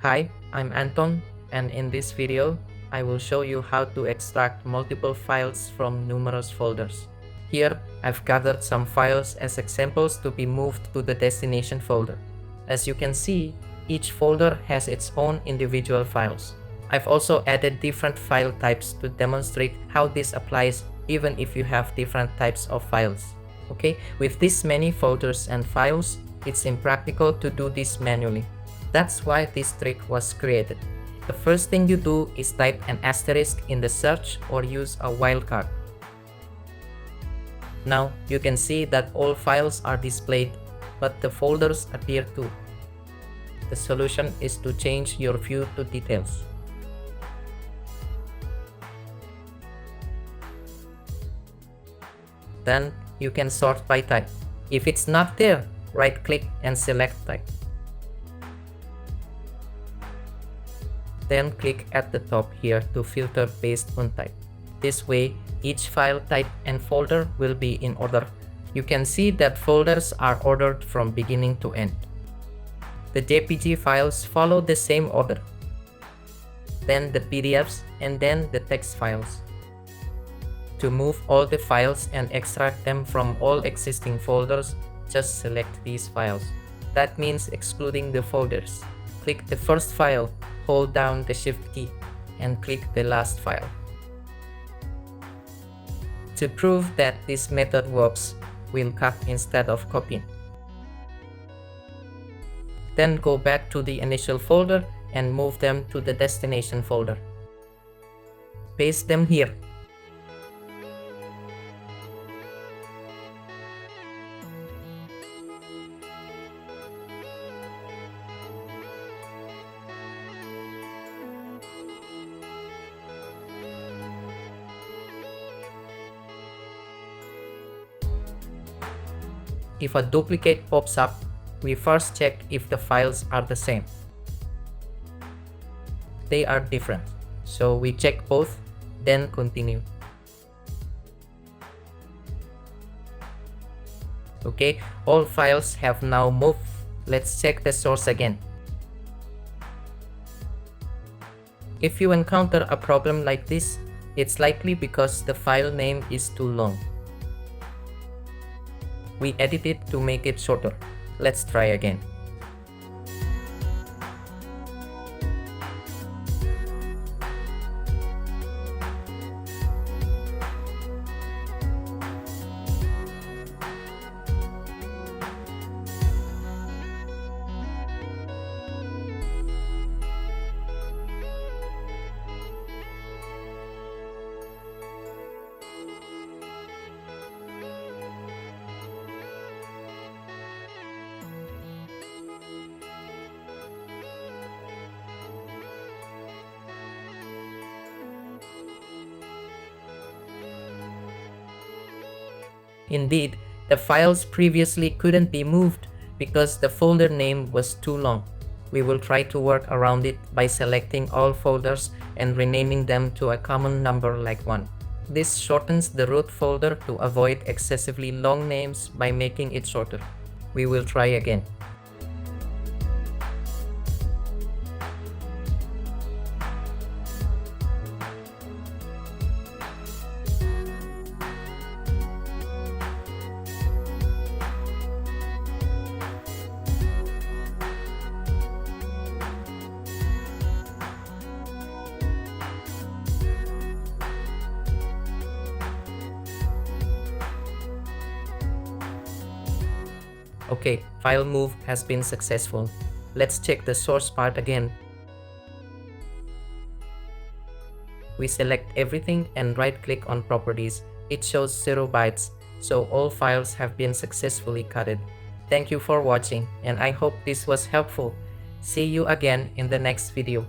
Hi, I'm Anton, and in this video, I will show you how to extract multiple files from numerous folders. Here, I've gathered some files as examples to be moved to the destination folder. As you can see, each folder has its own individual files. I've also added different file types to demonstrate how this applies even if you have different types of files. Okay, with this many folders and files, it's impractical to do this manually. That's why this trick was created. The first thing you do is type an asterisk in the search or use a wildcard. Now you can see that all files are displayed, but the folders appear too. The solution is to change your view to details. Then you can sort by type. If it's not there, right-click and select type. Then click at the top here to filter based on type. This way, each file type and folder will be in order. You can see that folders are ordered from beginning to end. The JPG files follow the same order. Then the PDFs and then the text files. To move all the files and extract them from all existing folders, just select these files. That means excluding the folders. Click the first file, hold down the Shift key, and click the last file. To prove that this method works, we'll cut instead of copying. Then go back to the initial folder and move them to the destination folder. Paste them here. If a duplicate pops up, we first check if the files are the same. They are different, so we check both, then continue. Okay, all files have now moved. Let's check the source again. If you encounter a problem like this, it's likely because the file name is too long. We edit it to make it shorter. Let's try again. Indeed, the files previously couldn't be moved because the folder name was too long. We will try to work around it by selecting all folders and renaming them to a common number like 1. This shortens the root folder to avoid excessively long names by making it shorter. We will try again. Okay, file move has been successful. Let's check the source part again. We select everything and right-click on properties. It shows 0 bytes, so all files have been successfully cutted. Thank you for watching, and I hope this was helpful. See you again in the next video.